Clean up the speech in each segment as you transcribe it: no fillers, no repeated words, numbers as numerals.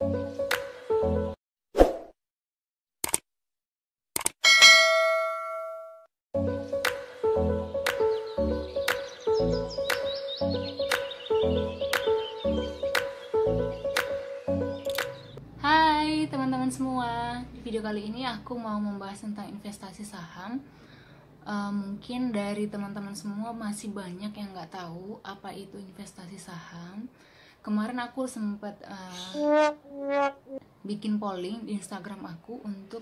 Hai teman-teman semua, di video kali ini aku mau membahas tentang investasi saham. Mungkin dari teman-teman semua masih banyak yang nggak tahu apa itu investasi saham. Kemarin aku sempat bikin polling di Instagram aku untuk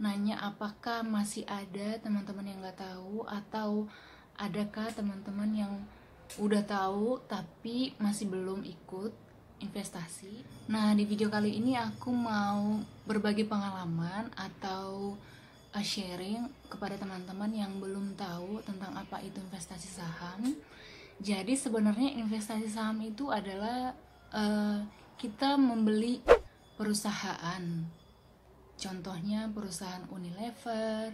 nanya apakah masih ada teman-teman yang nggak tahu atau adakah teman-teman yang udah tahu tapi masih belum ikut investasi. Nah, di video kali ini aku mau berbagi pengalaman atau sharing kepada teman-teman yang belum tahu tentang apa itu investasi saham. Jadi sebenarnya investasi saham itu adalah kita membeli perusahaan. Contohnya perusahaan Unilever,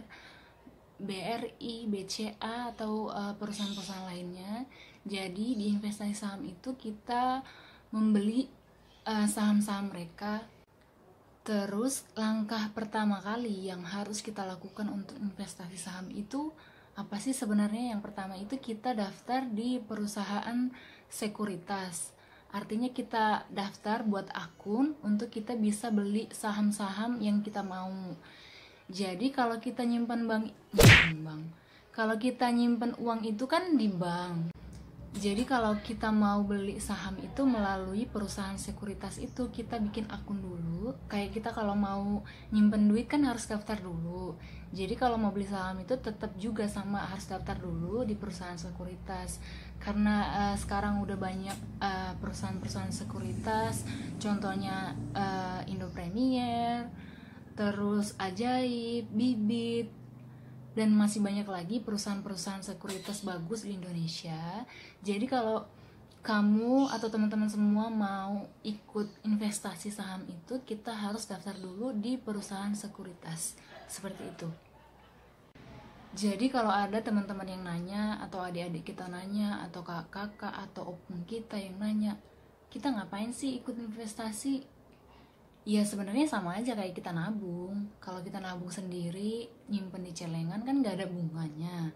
BRI, BCA atau perusahaan-perusahaan lainnya. Jadi di investasi saham itu kita membeli saham-saham mereka. Terus langkah pertama kali yang harus kita lakukan untuk investasi saham itu apa sih sebenarnya? Yang pertama itu kita daftar di perusahaan sekuritas. Artinya kita daftar buat akun untuk kita bisa beli saham-saham yang kita mau. Jadi kalau kita nyimpan kalau kita nyimpan uang itu kan di bank. Jadi kalau kita mau beli saham itu melalui perusahaan sekuritas itu kita bikin akun dulu. Kayak kita kalau mau nyimpen duit kan harus daftar dulu. Jadi kalau mau beli saham itu tetap juga sama, harus daftar dulu di perusahaan sekuritas. Karena sekarang udah banyak perusahaan-perusahaan sekuritas. Contohnya Indo Premier, terus Ajaib, Bibit, dan masih banyak lagi perusahaan-perusahaan sekuritas bagus di Indonesia. Jadi kalau kamu atau teman-teman semua mau ikut investasi saham itu, kita harus daftar dulu di perusahaan sekuritas. Seperti itu. Jadi kalau ada teman-teman yang nanya, atau adik-adik kita nanya, atau kakak-kakak, atau opung kita yang nanya, kita ngapain sih ikut investasi? Ya sebenarnya sama aja kayak kita nabung. Kalau kita nabung sendiri, nyimpen di celengan kan gak ada bunganya.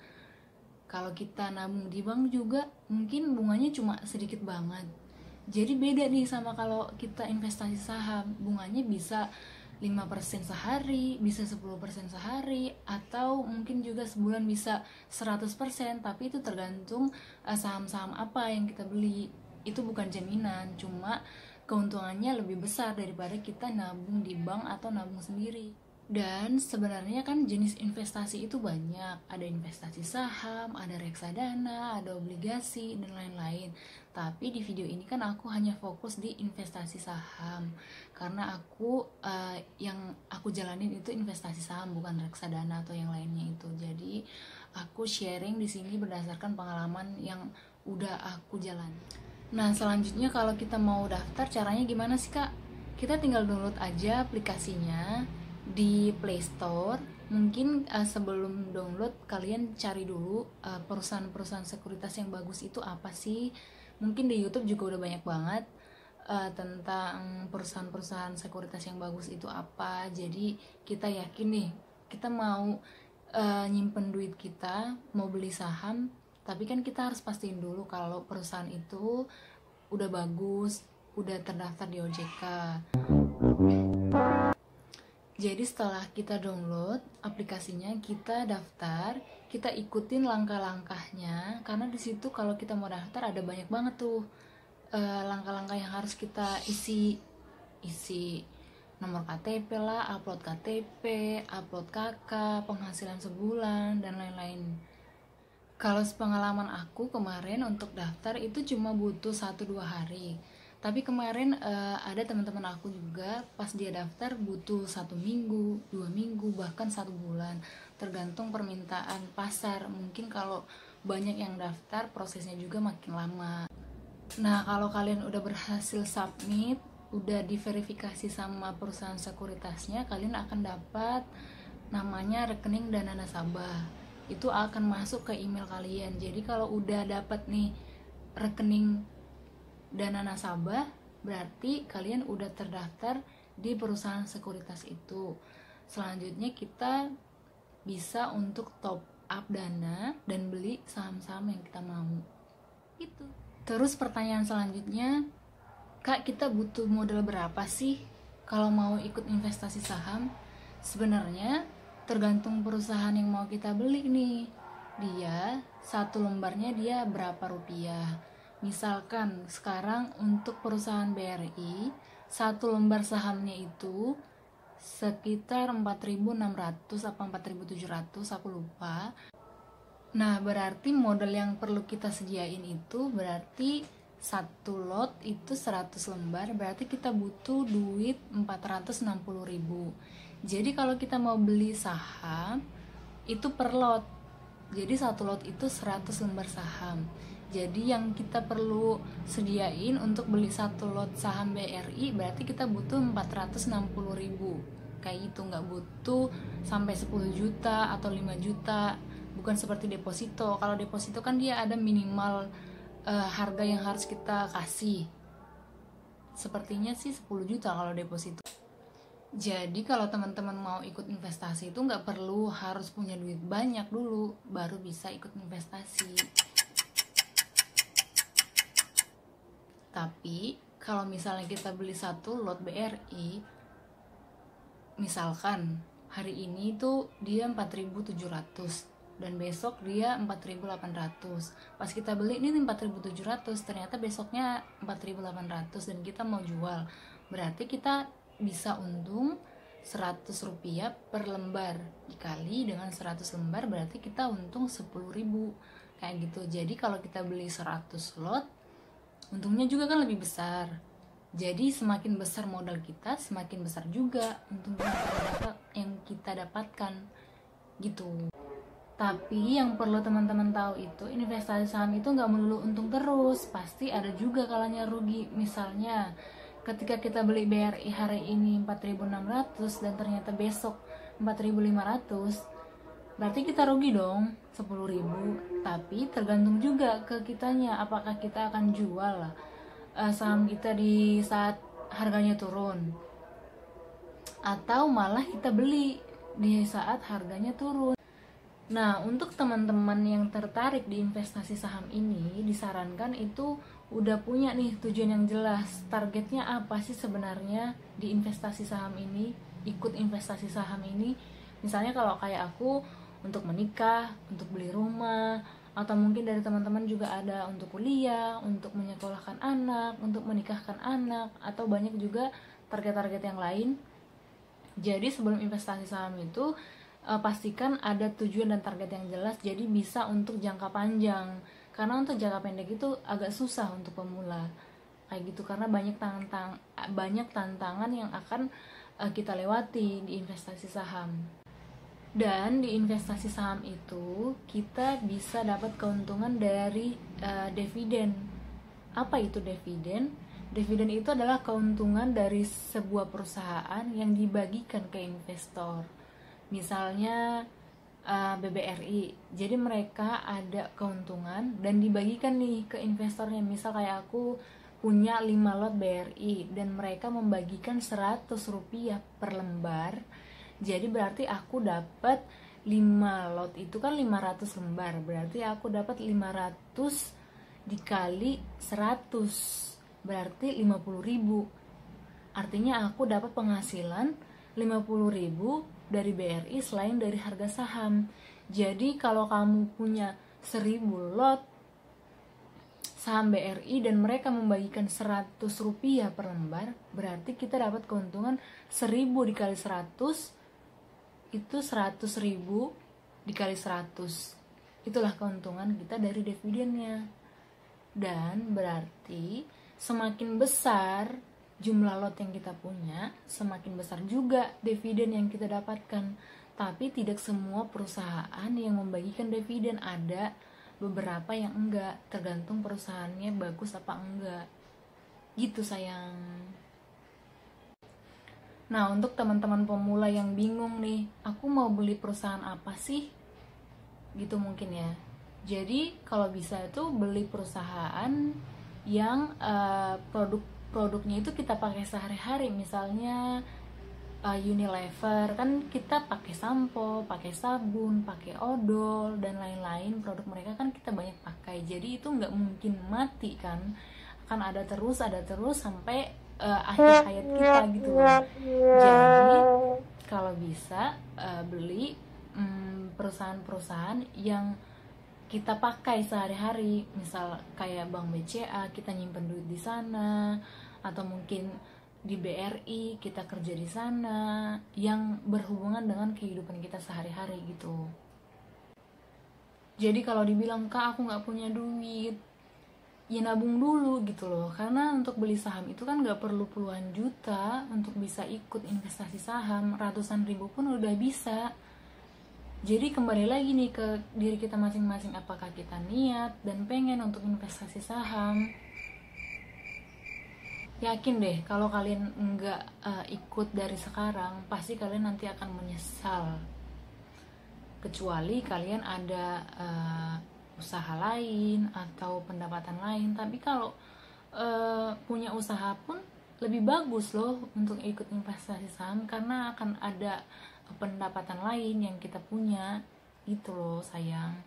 Kalau kita nabung di bank juga mungkin bunganya cuma sedikit banget. Jadi beda nih sama kalau kita investasi saham. Bunganya bisa 5% sehari, bisa 10% sehari, atau mungkin juga sebulan bisa 100%. Tapi itu tergantung saham-saham apa yang kita beli. Itu bukan jaminan, cuma keuntungannya lebih besar daripada kita nabung di bank atau nabung sendiri. Dan sebenarnya kan jenis investasi itu banyak. Ada investasi saham, ada reksadana, ada obligasi, dan lain-lain. Tapi di video ini kan aku hanya fokus di investasi saham. Karena aku yang aku jalanin itu investasi saham, bukan reksadana atau yang lainnya itu. Jadi aku sharing di sini berdasarkan pengalaman yang udah aku jalani. Nah selanjutnya kalau kita mau daftar caranya gimana sih kak? Kita tinggal download aja aplikasinya di Play Store. Mungkin sebelum download kalian cari dulu perusahaan-perusahaan sekuritas yang bagus itu apa sih. Mungkin di YouTube juga udah banyak banget tentang perusahaan-perusahaan sekuritas yang bagus itu apa. Jadi kita yakin nih kita mau nyimpen duit kita, mau beli saham, tapi kan kita harus pastiin dulu kalau perusahaan itu udah bagus, udah terdaftar di OJK. Jadi setelah kita download aplikasinya, kita daftar, kita ikutin langkah-langkahnya. Karena di situ kalau kita mau daftar ada banyak banget tuh langkah-langkah yang harus kita isi nomor KTP lah, upload KTP, upload KK, penghasilan sebulan, dan lain-lain. Kalau sepengalaman aku kemarin untuk daftar itu cuma butuh 1-2 hari. Tapi kemarin ada teman-teman aku juga pas dia daftar butuh 1 minggu, 2 minggu, bahkan 1 bulan. Tergantung permintaan pasar. Mungkin kalau banyak yang daftar prosesnya juga makin lama. Nah kalau kalian udah berhasil submit, udah diverifikasi sama perusahaan sekuritasnya, kalian akan dapat namanya rekening dana nasabah. Itu akan masuk ke email kalian. Jadi kalau udah dapat nih rekening dana nasabah, berarti kalian udah terdaftar di perusahaan sekuritas itu. Selanjutnya kita bisa untuk top up dana dan beli saham-saham yang kita mau. Itu. Terus pertanyaan selanjutnya, Kak, kita butuh modal berapa sih kalau mau ikut investasi saham? Sebenarnya tergantung perusahaan yang mau kita beli nih. Dia satu lembarnya dia berapa rupiah. Misalkan sekarang untuk perusahaan BRI, satu lembar sahamnya itu sekitar 4.600 apa 4.700, aku lupa. Nah, berarti modal yang perlu kita sediain itu berarti satu lot itu 100 lembar, berarti kita butuh duit 460.000. Jadi kalau kita mau beli saham itu per lot. Jadi satu lot itu 100 lembar saham. Jadi yang kita perlu sediain untuk beli satu lot saham BRI berarti kita butuh 460.000. Kayak gitu, nggak butuh sampai 10 juta atau 5 juta. Bukan seperti deposito. Kalau deposito kan dia ada minimal harga yang harus kita kasih. Sepertinya sih 10 juta kalau deposito. Jadi kalau teman-teman mau ikut investasi itu nggak perlu harus punya duit banyak dulu baru bisa ikut investasi. Tapi kalau misalnya kita beli satu lot BRI, misalkan hari ini tuh dia 4.700 dan besok dia 4.800. Pas kita beli ini 4.700, ternyata besoknya 4.800 dan kita mau jual. Berarti kita bisa untung 100 rupiah per lembar, dikali dengan 100 lembar berarti kita untung 10.000 kayak gitu. Jadi kalau kita beli 100 lot, untungnya juga kan lebih besar. Jadi semakin besar modal kita, semakin besar juga untung yang kita dapatkan gitu. Tapi yang perlu teman-teman tahu itu investasi saham itu nggak melulu untung terus, pasti ada juga kalanya rugi. Misalnya ketika kita beli BRI hari ini 4.600 dan ternyata besok 4.500, berarti kita rugi dong 10.000. Tapi tergantung juga ke kitanya, apakah kita akan jual saham kita di saat harganya turun atau malah kita beli di saat harganya turun. Nah, untuk teman-teman yang tertarik di investasi saham ini, disarankan itu udah punya nih tujuan yang jelas. Targetnya apa sih sebenarnya di investasi saham ini, ikut investasi saham ini. Misalnya kalau kayak aku, untuk menikah, untuk beli rumah, atau mungkin dari teman-teman juga ada untuk kuliah, untuk menyekolahkan anak, untuk menikahkan anak, atau banyak juga target-target yang lain. Jadi sebelum investasi saham itu, pastikan ada tujuan dan target yang jelas, jadi bisa untuk jangka panjang. Karena untuk jangka pendek itu agak susah untuk pemula kayak gitu, karena banyak tantangan yang akan kita lewati di investasi saham. Dan di investasi saham itu kita bisa dapat keuntungan dari dividen. Apa itu dividen? Dividen itu adalah keuntungan dari sebuah perusahaan yang dibagikan ke investor. Misalnya BBRI, jadi mereka ada keuntungan dan dibagikan nih ke investornya. Misal kayak aku punya 5 lot BRI dan mereka membagikan 100 rupiah per lembar, jadi berarti aku dapat 5 lot itu kan 500 lembar, berarti aku dapat 500 dikali 100 berarti 50.000. Artinya aku dapat penghasilan 50.000 dari BRI selain dari harga saham. Jadi kalau kamu punya 1000 lot saham BRI dan mereka membagikan 100 rupiah per lembar, berarti kita dapat keuntungan 1000 dikali 100 itu 100.000 dikali 100. Itulah keuntungan kita dari dividennya. Dan berarti semakin besar jumlah lot yang kita punya, semakin besar juga dividen yang kita dapatkan. Tapi tidak semua perusahaan yang membagikan dividen, ada beberapa yang enggak, tergantung perusahaannya bagus apa enggak. Gitu sayang. Nah, untuk teman-teman pemula yang bingung nih, aku mau beli perusahaan apa sih? Gitu mungkin ya. Jadi kalau bisa itu beli perusahaan yang produk produknya itu kita pakai sehari-hari. Misalnya Unilever kan kita pakai sampo, pakai sabun, pakai odol dan lain-lain, produk mereka kan kita banyak pakai, jadi itu nggak mungkin mati kan, akan ada terus sampai akhir hayat kita gitu loh. Jadi kalau bisa beli perusahaan-perusahaan yang kita pakai sehari-hari, misal kayak Bank BCA, kita nyimpen duit di sana, atau mungkin di BRI, kita kerja di sana, yang berhubungan dengan kehidupan kita sehari-hari gitu. Jadi kalau dibilang, Kak aku nggak punya duit, ya nabung dulu gitu loh, karena untuk beli saham itu kan nggak perlu puluhan juta untuk bisa ikut investasi saham, ratusan ribu pun udah bisa. Jadi kembali lagi nih ke diri kita masing-masing, apakah kita niat dan pengen untuk investasi saham. Yakin deh kalau kalian nggak ikut dari sekarang, pasti kalian nanti akan menyesal. Kecuali kalian ada usaha lain atau pendapatan lain. Tapi kalau punya usaha pun lebih bagus loh untuk ikut investasi saham, karena akan ada pendapatan lain yang kita punya gitu loh sayang.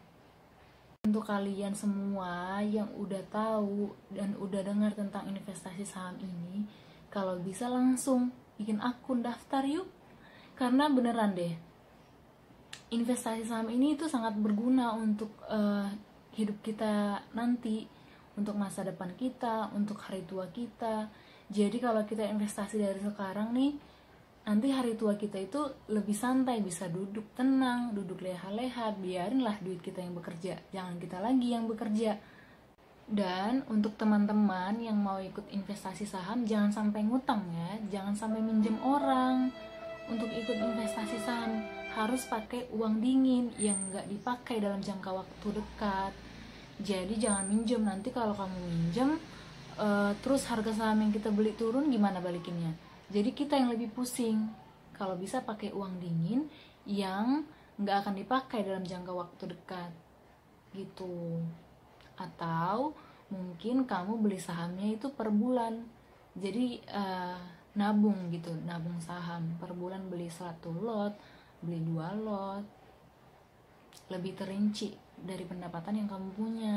Untuk kalian semua yang udah tahu dan udah dengar tentang investasi saham ini, kalau bisa langsung bikin akun daftar yuk. Karena beneran deh, investasi saham ini itu sangat berguna untuk hidup kita nanti, untuk masa depan kita, untuk hari tua kita. Jadi kalau kita investasi dari sekarang nih, nanti hari tua kita itu lebih santai, bisa duduk tenang, duduk leha-leha, biarinlah duit kita yang bekerja, jangan kita lagi yang bekerja. Dan untuk teman-teman yang mau ikut investasi saham, jangan sampai ngutang ya, jangan sampai minjem orang. Untuk ikut investasi saham harus pakai uang dingin yang nggak dipakai dalam jangka waktu dekat. Jadi jangan minjem, nanti kalau kamu minjem terus harga saham yang kita beli turun, gimana balikinnya? Jadi kita yang lebih pusing. Kalau bisa pakai uang dingin yang nggak akan dipakai dalam jangka waktu dekat gitu. Atau mungkin kamu beli sahamnya itu per bulan, jadi nabung gitu, nabung saham per bulan, beli 1 lot, beli 2 lot, lebih terinci dari pendapatan yang kamu punya.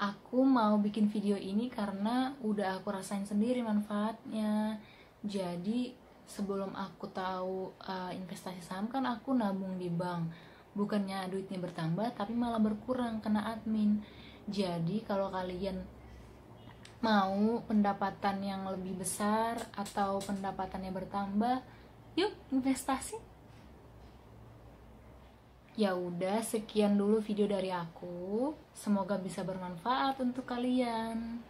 Aku mau bikin video ini karena udah aku rasain sendiri manfaatnya. Jadi sebelum aku tahu investasi saham kan aku nabung di bank, bukannya duitnya bertambah tapi malah berkurang kena admin. Jadi kalau kalian mau pendapatan yang lebih besar atau pendapatannya bertambah, yuk investasi. Ya udah, sekian dulu video dari aku, semoga bisa bermanfaat untuk kalian.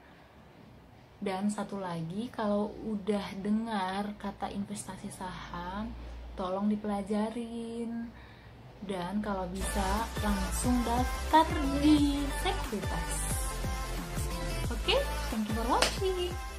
Dan satu lagi, kalau udah dengar kata investasi saham, tolong dipelajarin. Dan kalau bisa, langsung daftar di Sekuritas. Oke, thank you for watching.